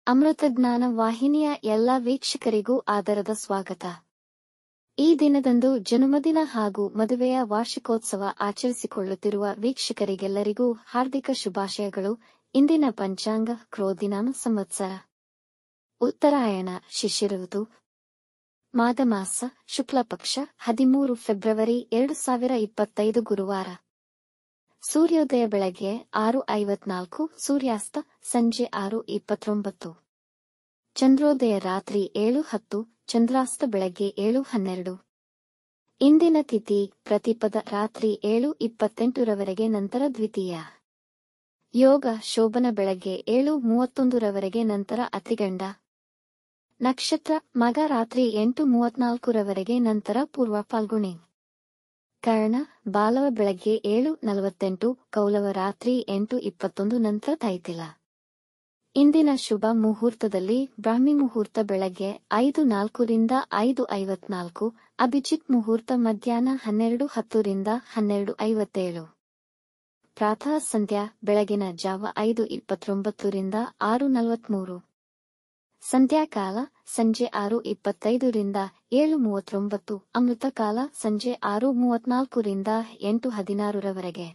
ಅಮೃತಜ್ಞಾನ ವಾಹಿನಿಯ ಎಲ್ಲ ವೀಕ್ಷಕರಿಗೂ ಆದರದ ಸ್ವಾಗತ. ಈ ದಿನದಂದು ಜನ್ಮದಿನ ಹಾಗೂ ಮದುವೆಯ ವಾರ್ಷಿಕೋತ್ಸವ ಆಚರಿಸಿಕೊಳ್ಳುತ್ತಿರುವ ವೀಕ್ಷಕರಿಗೆಲ್ಲರಿಗೂ ಹಾರ್ದಿಕ ಶುಭಾಶಯಗಳು. ಇಂದಿನ ಪಂಚಾಂಗ ಕ್ರೋಧಿನಾಮ ಸಂವತ್ಸರ ಉತ್ತರಾಯಣ ಶಿಶಿರ ಋತು ಮಾಘಮಾಸ ಶುಕ್ಲಪಕ್ಷ 13 ಫೆಬ್ರವರಿ 2025 ಗುರುವಾರ. ಸೂರ್ಯೋದಯ ಬೆಳಗ್ಗೆ 6:54, ಸೂರ್ಯಾಸ್ತ ಸಂಜೆ 6:29. ಚಂದ್ರೋದಯ ರಾತ್ರಿ 7:10, ಚಂದ್ರಾಸ್ತ ಬೆಳಗ್ಗೆ 7:12. ಇಂದಿನ ತಿಥಿ ಪ್ರತಿಪದ ರಾತ್ರಿ 7:28 ರವರೆಗೆ, ನಂತರ ದ್ವಿತೀಯ. ಯೋಗ ಶೋಭನ ಬೆಳಗ್ಗೆ 7:31 ರವರೆಗೆ, ನಂತರ ಅತಿಗಂಡ. ನಕ್ಷತ್ರ ಮಗ ರಾತ್ರಿ 8:34 ರವರೆಗೆ, ನಂತರ ಪೂರ್ವ ಫಾಲ್ಗುಣಿ. ಕರ್ಣ ಬಾಲವ ಬೆಳಗ್ಗೆ 7:48, ಕೌಲವ ರಾತ್ರಿ 8:21, ನಂತರ ತೈತಿಲ. ಇಂದಿನ ಶುಭ ಮುಹೂರ್ತದಲ್ಲಿ ಬ್ರಾಹ್ಮಿ ಮುಹೂರ್ತ ಬೆಳಗ್ಗೆ 5:04 ರಿಂದ 5:54, ಅಭಿಜಿತ್ ಮುಹೂರ್ತ ಮಧ್ಯಾಹ್ನ 12:10 ರಿಂದ 12:57. ಪ್ರಾತಃ ಸಂಧ್ಯಾ ಬೆಳಗಿನ ಜಾವ 5:29 ರಿಂದ 6:43. ಸಂಧ್ಯಾಕಾಲ ಸಂಜೆ 6:25 ರಿಂದ 7:39, ಅಮೃತಕಾಲ ಸಂಜೆ 6:34 ರಿಂದ 8:16 ರವರೆಗೆ.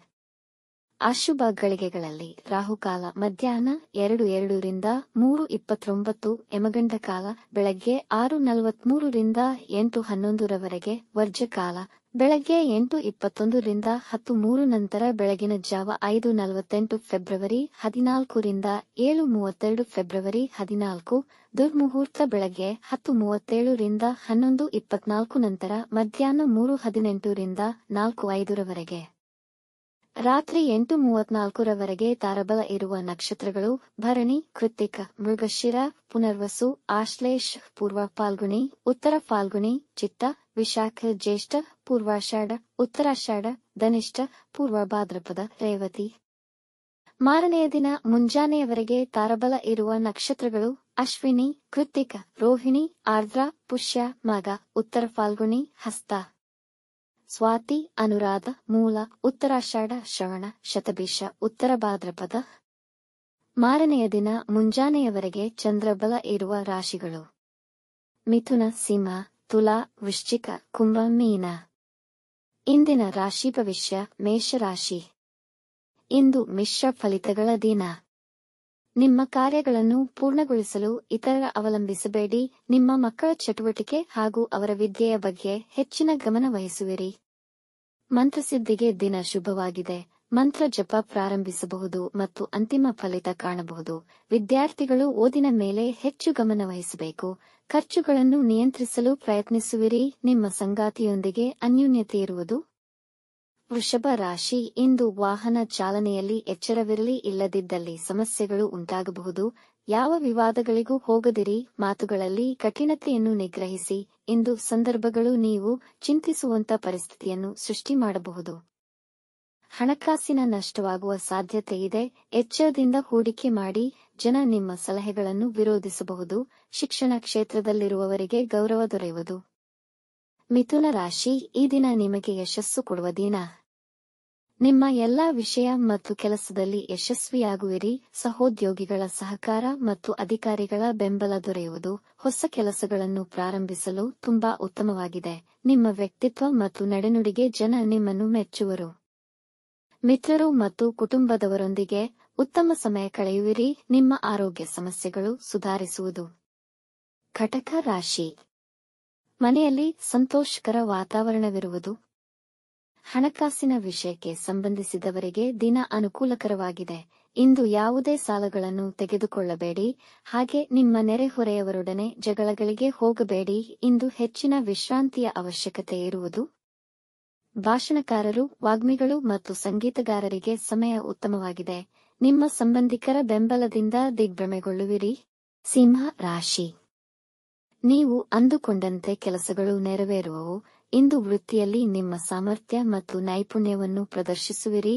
ಅಶುಭ ಗಳಿಗೆಗಳಲ್ಲಿ ರಾಹುಕಾಲ ಮಧ್ಯಾಹ್ನ 2:02 ರಿಂದ 3:29, ಯಮಗಂಡ ಕಾಲ ಬೆಳಗ್ಗೆ 6:43 ರಿಂದ 8:11 ರವರೆಗೆ, ವರ್ಜಕಾಲ ಬೆಳಗ್ಗೆ 8:21 ರಿಂದ 10:03, ನಂತರ ಬೆಳಗಿನ ಜಾವ 5:48 ಫೆಬ್ರವರಿ 14 ರಿಂದ 7:32 ಫೆಬ್ರವರಿ 14, ದುರ್ಮುಹೂರ್ತ ಬೆಳಗ್ಗೆ 10:37 ರಿಂದ 11:24, ನಂತರ ಮಧ್ಯಾಹ್ನ 3:18 ರಿಂದ 4:05 ರವರೆಗೆ. ರಾತ್ರಿ 8:34 ರವರೆಗೆ ತಾರಬಲ ಇರುವ ನಕ್ಷತ್ರಗಳು ಭರಣಿ, ಕೃತ್ತಿಕ, ಮೃಗಶಿರ, ಪುನರ್ವಸು, ಆಶ್ಲೇಷ, ಪೂರ್ವ ಫಾಲ್ಗುಣಿ, ಉತ್ತರ ಫಾಲ್ಗುಣಿ, ಚಿತ್ತ, ವಿಶಾಖ, ಜ್ಯೇಷ್ಠ, ಪೂರ್ವಾಷಾಢ, ಉತ್ತರಾಷಾಢ, ಧನಿಷ್ಠ, ಪೂರ್ವ ಭಾದ್ರಪದ, ರೇವತಿ. ಮಾರನೆಯ ದಿನ ಮುಂಜಾನೆಯವರೆಗೆ ತಾರಬಲ ಇರುವ ನಕ್ಷತ್ರಗಳು ಅಶ್ವಿನಿ, ಕೃತ್ತಿಕ, ರೋಹಿಣಿ, ಆರ್ದ್ರ, ಪುಷ್ಯ, ಮಗ, ಉತ್ತರ ಫಾಲ್ಗುಣಿ, ಹಸ್ತ, ಸ್ವಾತಿ, ಅನುರಾಧ, ಮೂಲ, ಉತ್ತರಾಷಾಢ, ಶ್ರವಣ, ಶತಭಿಷ, ಉತ್ತರ ಭಾದ್ರಪದ. ಮಾರನೆಯ ದಿನ ಮುಂಜಾನೆಯವರೆಗೆ ಚಂದ್ರಬಲ ಇರುವ ರಾಶಿಗಳು ಮಿಥುನ, ಸಿಂಹ, ತುಲಾ, ವೃಶ್ಚಿಕ, ಕುಂಭ, ಮೀನ. ಇಂದಿನ ರಾಶಿ ಭವಿಷ್ಯ ಮೇಷರಾಶಿ. ಇಂದು ಮಿಶ್ರ ಫಲಿತಗಳ ದಿನ. ನಿಮ್ಮ ಕಾರ್ಯಗಳನ್ನು ಪೂರ್ಣಗೊಳಿಸಲು ಇತರರ ಅವಲಂಬಿಸಬೇಡಿ. ನಿಮ್ಮ ಮಕ್ಕಳ ಚಟುವಟಿಕೆ ಹಾಗೂ ಅವರ ವಿದ್ಯೆಯ ಬಗ್ಗೆ ಹೆಚ್ಚಿನ ಗಮನ ವಹಿಸುವಿರಿ. ಮಂತ್ರಸಿದ್ಧಿಗೆ ದಿನ ಶುಭವಾಗಿದೆ. ಮಂತ್ರ ಜಪ ಪ್ರಾರಂಭಿಸಬಹುದು ಮತ್ತು ಅಂತಿಮ ಫಲಿತ ಕಾಣಬಹುದು. ವಿದ್ಯಾರ್ಥಿಗಳು ಓದಿನ ಮೇಲೆ ಹೆಚ್ಚು ಗಮನ ವಹಿಸಬೇಕು. ಖರ್ಚುಗಳನ್ನು ನಿಯಂತ್ರಿಸಲು ಪ್ರಯತ್ನಿಸುವಿರಿ. ನಿಮ್ಮ ಸಂಗಾತಿಯೊಂದಿಗೆ ಅನ್ಯೋನ್ಯತೆ ಇರುವುದು. ವೃಷಭ ರಾಶಿ. ಇಂದು ವಾಹನ ಚಾಲನೆಯಲ್ಲಿ ಎಚ್ಚರವಿರಲಿ, ಇಲ್ಲದಿದ್ದಲ್ಲಿ ಸಮಸ್ಯೆಗಳು ಉಂಟಾಗಬಹುದು. ಯಾವ ವಿವಾದಗಳಿಗೂ ಹೋಗದಿರಿ. ಮಾತುಗಳಲ್ಲಿ ಕಠಿಣತೆಯನ್ನು ನಿಗ್ರಹಿಸಿ. ಇಂದು ಸಂದರ್ಭಗಳು ನೀವು ಚಿಂತಿಸುವಂತ ಪರಿಸ್ಥಿತಿಯನ್ನು ಸೃಷ್ಟಿ ಮಾಡಬಹುದು. ಹಣಕಾಸಿನ ನಷ್ಟವಾಗುವ ಸಾಧ್ಯತೆ ಇದೆ. ಎಚ್ಚರದಿಂದ ಹೂಡಿಕೆ ಮಾಡಿ. ಜನ ನಿಮ್ಮ ಸಲಹೆಗಳನ್ನು ವಿರೋಧಿಸಬಹುದು. ಶಿಕ್ಷಣ ಕ್ಷೇತ್ರದಲ್ಲಿರುವವರಿಗೆ ಗೌರವ ದೊರೆಯುವುದು. ಮಿಥುನ ರಾಶಿ. ಈ ದಿನ ನಿಮಗೆ ಯಶಸ್ಸು ಕೊಡುವ ದಿನ. ನಿಮ್ಮ ಎಲ್ಲಾ ವಿಷಯ ಮತ್ತು ಕೆಲಸದಲ್ಲಿ ಯಶಸ್ವಿಯಾಗುವಿರಿ. ಸಹೋದ್ಯೋಗಿಗಳ ಸಹಕಾರ ಮತ್ತು ಅಧಿಕಾರಿಗಳ ಬೆಂಬಲ ದೊರೆಯುವುದು. ಹೊಸ ಕೆಲಸಗಳನ್ನು ಪ್ರಾರಂಭಿಸಲು ತುಂಬಾ ಉತ್ತಮವಾಗಿದೆ. ನಿಮ್ಮ ವ್ಯಕ್ತಿತ್ವ ಮತ್ತು ನಡೆನುಡಿಗೆ ಜನ ನಿಮ್ಮನ್ನು ಮೆಚ್ಚುವರು. ಮಿತ್ರರು ಮತ್ತು ಕುಟುಂಬದವರೊಂದಿಗೆ ಉತ್ತಮ ಸಮಯ ಕಳೆಯುವಿರಿ. ನಿಮ್ಮ ಆರೋಗ್ಯ ಸಮಸ್ಯೆಗಳು ಸುಧಾರಿಸುವುದು. ಕಟಕ ರಾಶಿ. ಮನೆಯಲ್ಲಿ ಸಂತೋಷಕರ ವಾತಾವರಣವಿರುವುದು. ಹಣಕಾಸಿನ ವಿಷಯಕ್ಕೆ ಸಂಬಂಧಿಸಿದವರಿಗೆ ದಿನ ಅನುಕೂಲಕರವಾಗಿದೆ. ಇಂದು ಯಾವುದೇ ಸಾಲಗಳನ್ನು ತೆಗೆದುಕೊಳ್ಳಬೇಡಿ. ಹಾಗೆ ನಿಮ್ಮ ನೆರೆಹೊರೆಯವರೊಡನೆ ಜಗಳಗಳಿಗೆ ಹೋಗಬೇಡಿ. ಇಂದು ಹೆಚ್ಚಿನ ವಿಶ್ರಾಂತಿಯ ಅವಶ್ಯಕತೆ ಇರುವುದು. ಭಾಷಣಕಾರರು, ವಾಗ್ಮಿಗಳು ಮತ್ತು ಸಂಗೀತಗಾರರಿಗೆ ಸಮಯ ಉತ್ತಮವಾಗಿದೆ. ನಿಮ್ಮ ಸಂಬಂಧಿಕರ ಬೆಂಬಲದಿಂದ ದಿಗ್ಭ್ರಮೆಗೊಳ್ಳುವಿರಿ. ಸಿಂಹ ರಾಶಿ. ನೀವು ಅಂದುಕೊಂಡಂತೆ ಕೆಲಸಗಳು ನೆರವೇರುವವು. ಇಂದು ವೃತ್ತಿಯಲ್ಲಿ ನಿಮ್ಮ ಸಾಮರ್ಥ್ಯ ಮತ್ತು ನೈಪುಣ್ಯವನ್ನು ಪ್ರದರ್ಶಿಸುವಿರಿ.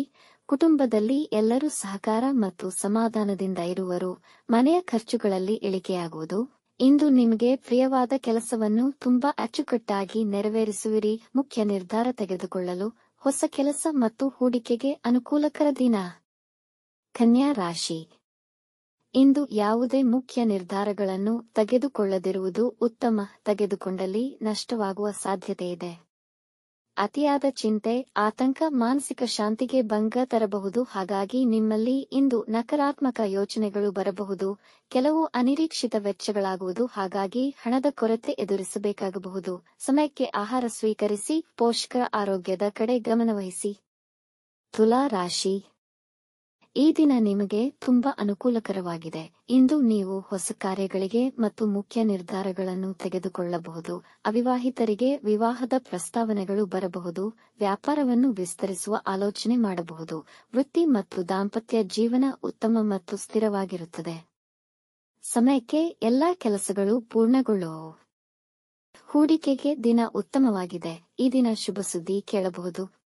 ಕುಟುಂಬದಲ್ಲಿ ಎಲ್ಲರೂ ಸಹಕಾರ ಮತ್ತು ಸಮಾಧಾನದಿಂದ ಇರುವರು. ಮನೆಯ ಖರ್ಚುಗಳಲ್ಲಿ ಇಳಿಕೆಯಾಗುವುದು. ಇಂದು ನಿಮಗೆ ಪ್ರಿಯವಾದ ಕೆಲಸವನ್ನು ತುಂಬಾ ಅಚ್ಚುಕಟ್ಟಾಗಿ ನೆರವೇರಿಸುವಿರಿ. ಮುಖ್ಯ ನಿರ್ಧಾರ ತೆಗೆದುಕೊಳ್ಳಲು ಹೊಸ ಕೆಲಸ ಮತ್ತು ಹೂಡಿಕೆಗೆ ಅನುಕೂಲಕರ ದಿನ. ಕನ್ಯಾ ರಾಶಿ. ಇಂದು ಯಾವುದೇ ಮುಖ್ಯ ನಿರ್ಧಾರಗಳನ್ನು ತೆಗೆದುಕೊಳ್ಳದಿರುವುದು ಉತ್ತಮ. ತೆಗೆದುಕೊಂಡಲ್ಲಿ ನಷ್ಟವಾಗುವ ಸಾಧ್ಯತೆಯಿದೆ. ಅತಿಯಾದ ಚಿಂತೆ, ಆತಂಕ ಮಾನಸಿಕ ಶಾಂತಿಗೆ ಭಂಗ ತರಬಹುದು. ಹಾಗಾಗಿ ನಿಮ್ಮಲ್ಲಿ ಇಂದು ನಕಾರಾತ್ಮಕ ಯೋಚನೆಗಳು ಬರಬಹುದು. ಕೆಲವು ಅನಿರೀಕ್ಷಿತ ವೆಚ್ಚಗಳಾಗುವುದು. ಹಾಗಾಗಿ ಹಣದ ಕೊರತೆ ಎದುರಿಸಬೇಕಾಗಬಹುದು. ಸಮಯಕ್ಕೆ ಆಹಾರ ಸ್ವೀಕರಿಸಿ, ಪೋಷಕರ ಆರೋಗ್ಯದ ಕಡೆ ಗಮನವಹಿಸಿ. ತುಲಾ ರಾಶಿ. ಈ ದಿನ ನಿಮಗೆ ತುಂಬಾ ಅನುಕೂಲಕರವಾಗಿದೆ. ಇಂದು ನೀವು ಹೊಸ ಕಾರ್ಯಗಳಿಗೆ ಮತ್ತು ಮುಖ್ಯ ನಿರ್ಧಾರಗಳನ್ನು ತೆಗೆದುಕೊಳ್ಳಬಹುದು. ಅವಿವಾಹಿತರಿಗೆ ವಿವಾಹದ ಪ್ರಸ್ತಾವನೆಗಳು ಬರಬಹುದು. ವ್ಯಾಪಾರವನ್ನು ವಿಸ್ತರಿಸುವ ಆಲೋಚನೆ ಮಾಡಬಹುದು. ವೃತ್ತಿ ಮತ್ತು ದಾಂಪತ್ಯ ಜೀವನ ಉತ್ತಮ ಮತ್ತು ಸ್ಥಿರವಾಗಿರುತ್ತದೆ. ಸಮಯಕ್ಕೆ ಎಲ್ಲಾ ಕೆಲಸಗಳು ಪೂರ್ಣಗೊಳ್ಳುವವು. ಹೂಡಿಕೆಗೆ ದಿನ ಉತ್ತಮವಾಗಿದೆ. ಈ ದಿನ ಶುಭ ಸುದ್ದಿ ಕೇಳಬಹುದು.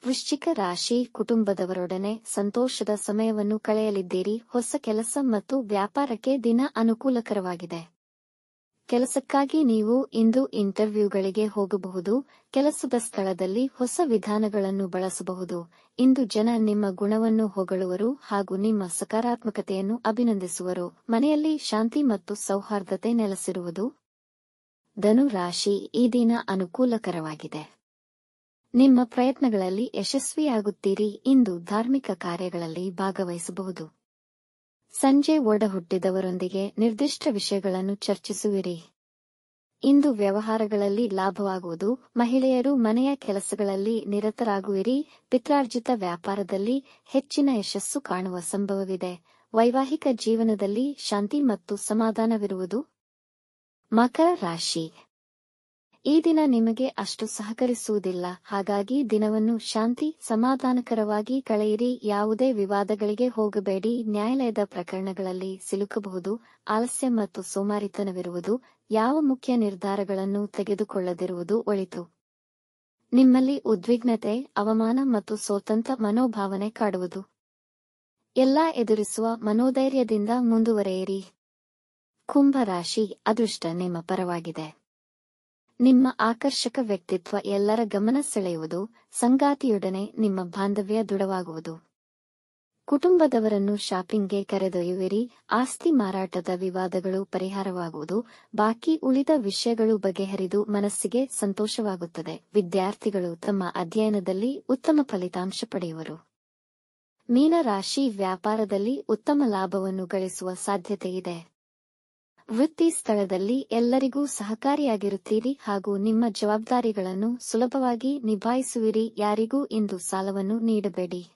ವೃಶ್ಚಿಕ ರಾಶಿ. ಕುಟುಂಬದವರೊಡನೆ ಸಂತೋಷದ ಸಮಯವನ್ನು ಕಳೆಯಲಿದ್ದೀರಿ. ಹೊಸ ಕೆಲಸ ಮತ್ತು ವ್ಯಾಪಾರಕ್ಕೆ ದಿನ ಅನುಕೂಲಕರವಾಗಿದೆ. ಕೆಲಸಕ್ಕಾಗಿ ನೀವು ಇಂದು ಇಂಟರ್ವ್ಯೂಗಳಿಗೆ ಹೋಗಬಹುದು. ಕೆಲಸದ ಸ್ಥಳದಲ್ಲಿ ಹೊಸ ವಿಧಾನಗಳನ್ನು ಬಳಸಬಹುದು. ಇಂದು ಜನ ನಿಮ್ಮ ಗುಣವನ್ನು ಹೊಗಳುವರು ಹಾಗೂ ನಿಮ್ಮ ಸಕಾರಾತ್ಮಕತೆಯನ್ನು ಅಭಿನಂದಿಸುವರು. ಮನೆಯಲ್ಲಿ ಶಾಂತಿ ಮತ್ತು ಸೌಹಾರ್ದತೆ ನೆಲೆಸಿರುವುದು. ಧನು ರಾಶಿ. ಈ ದಿನ ಅನುಕೂಲಕರವಾಗಿದೆ. ನಿಮ್ಮ ಪ್ರಯತ್ನಗಳಲ್ಲಿ ಯಶಸ್ವಿಯಾಗುತ್ತೀರಿ. ಇಂದು ಧಾರ್ಮಿಕ ಕಾರ್ಯಗಳಲ್ಲಿ ಭಾಗವಹಿಸಬಹುದು. ಸಂಜೆ ಒಡಹುಟ್ಟಿದವರೊಂದಿಗೆ ನಿರ್ದಿಷ್ಟ ವಿಷಯಗಳನ್ನು ಚರ್ಚಿಸುವಿರಿ. ಇಂದು ವ್ಯವಹಾರಗಳಲ್ಲಿ ಲಾಭವಾಗುವುದು. ಮಹಿಳೆಯರು ಮನೆಯ ಕೆಲಸಗಳಲ್ಲಿ ನಿರತರಾಗುವಿರಿ. ಪಿತ್ರಾರ್ಜಿತ ವ್ಯಾಪಾರದಲ್ಲಿ ಹೆಚ್ಚಿನ ಯಶಸ್ಸು ಕಾಣುವ ಸಂಭವವಿದೆ. ವೈವಾಹಿಕ ಜೀವನದಲ್ಲಿ ಶಾಂತಿ ಮತ್ತು ಸಮಾಧಾನವಿರುವುದು. ಮಕರ ರಾಶಿ. ಈ ದಿನ ನಿಮಗೆ ಅಷ್ಟು ಸಹಕರಿಸುವುದಿಲ್ಲ. ಹಾಗಾಗಿ ದಿನವನ್ನು ಶಾಂತಿ ಸಮಾಧಾನಕರವಾಗಿ ಕಳೆಯಿರಿ. ಯಾವುದೇ ವಿವಾದಗಳಿಗೆ ಹೋಗಬೇಡಿ. ನ್ಯಾಯಾಲಯದ ಪ್ರಕರಣಗಳಲ್ಲಿ ಸಿಲುಕಬಹುದು. ಆಲಸ್ಯ ಮತ್ತು ಸೋಮಾರಿತನವಿರುವುದು. ಯಾವ ಮುಖ್ಯ ನಿರ್ಧಾರಗಳನ್ನು ತೆಗೆದುಕೊಳ್ಳದಿರುವುದು ಒಳಿತು. ನಿಮ್ಮಲ್ಲಿ ಉದ್ವಿಗ್ನತೆ, ಅವಮಾನ ಮತ್ತು ಸೋತಂತ ಮನೋಭಾವನೆ ಕಾಡುವುದು. ಎಲ್ಲಾ ಎದುರಿಸುವ ಮನೋಧೈರ್ಯದಿಂದ ಮುಂದುವರೆಯಿರಿ. ಕುಂಭ ರಾಶಿ. ಅದೃಷ್ಟ ನಿಮ್ಮ ಪರವಾಗಿದೆ. ನಿಮ್ಮ ಆಕರ್ಷಕ ವ್ಯಕ್ತಿತ್ವ ಎಲ್ಲರ ಗಮನ ಸೆಳೆಯುವುದು. ಸಂಗಾತಿಯೊಡನೆ ನಿಮ್ಮ ಬಾಂಧವ್ಯ ದೃಢವಾಗುವುದು. ಕುಟುಂಬದವರನ್ನು ಶಾಪಿಂಗ್ಗೆ ಕರೆದೊಯ್ಯುವಿರಿ. ಆಸ್ತಿ ಮಾರಾಟದ ವಿವಾದಗಳು ಪರಿಹಾರವಾಗುವುದು. ಬಾಕಿ ಉಳಿದ ವಿಷಯಗಳು ಬಗೆಹರಿದು ಮನಸ್ಸಿಗೆ ಸಂತೋಷವಾಗುತ್ತದೆ. ವಿದ್ಯಾರ್ಥಿಗಳು ತಮ್ಮ ಅಧ್ಯಯನದಲ್ಲಿ ಉತ್ತಮ ಫಲಿತಾಂಶ ಪಡೆಯುವರು. ಮೀನ ರಾಶಿ. ವ್ಯಾಪಾರದಲ್ಲಿ ಉತ್ತಮ ಲಾಭವನ್ನು ಗಳಿಸುವ ಸಾಧ್ಯತೆಯಿದೆ. ವೃತ್ತಿ ಸ್ಥಳದಲ್ಲಿ ಎಲ್ಲರಿಗೂ ಸಹಕಾರಿಯಾಗಿರುತ್ತೀರಿ ಹಾಗೂ ನಿಮ್ಮ ಜವಾಬ್ದಾರಿಗಳನ್ನು ಸುಲಭವಾಗಿ ನಿಭಾಯಿಸುವಿರಿ. ಯಾರಿಗೂ ಇಂದು ಸಾಲವನ್ನು ನೀಡಬೇಡಿ.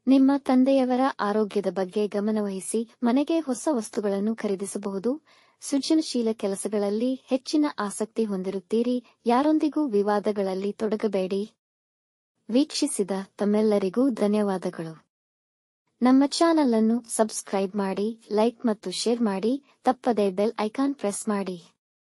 ನಿಮ್ಮ ತಂದೆಯವರ ಆರೋಗ್ಯದ ಬಗ್ಗೆ ಗಮನವಹಿಸಿ. ಮನೆಗೆ ಹೊಸ ವಸ್ತುಗಳನ್ನು ಖರೀದಿಸಬಹುದು. ಸೃಜನಶೀಲ ಕೆಲಸಗಳಲ್ಲಿ ಹೆಚ್ಚಿನ ಆಸಕ್ತಿ ಹೊಂದಿರುತ್ತೀರಿ. ಯಾರೊಂದಿಗೂ ವಿವಾದಗಳಲ್ಲಿ ತೊಡಗಬೇಡಿ. ವೀಕ್ಷಿಸಿದ ತಮ್ಮೆಲ್ಲರಿಗೂ ಧನ್ಯವಾದಗಳು. ನಮ್ಮ ಚಾನಲ್ ಅನ್ನು ಸಬ್ಸ್ಕ್ರೈಬ್ ಮಾಡಿ, ಲೈಕ್ ಮತ್ತು ಶೇರ್ ಮಾಡಿ. ತಪ್ಪದೇ ಬೆಲ್ ಐಕಾನ್ ಪ್ರೆಸ್ ಮಾಡಿ.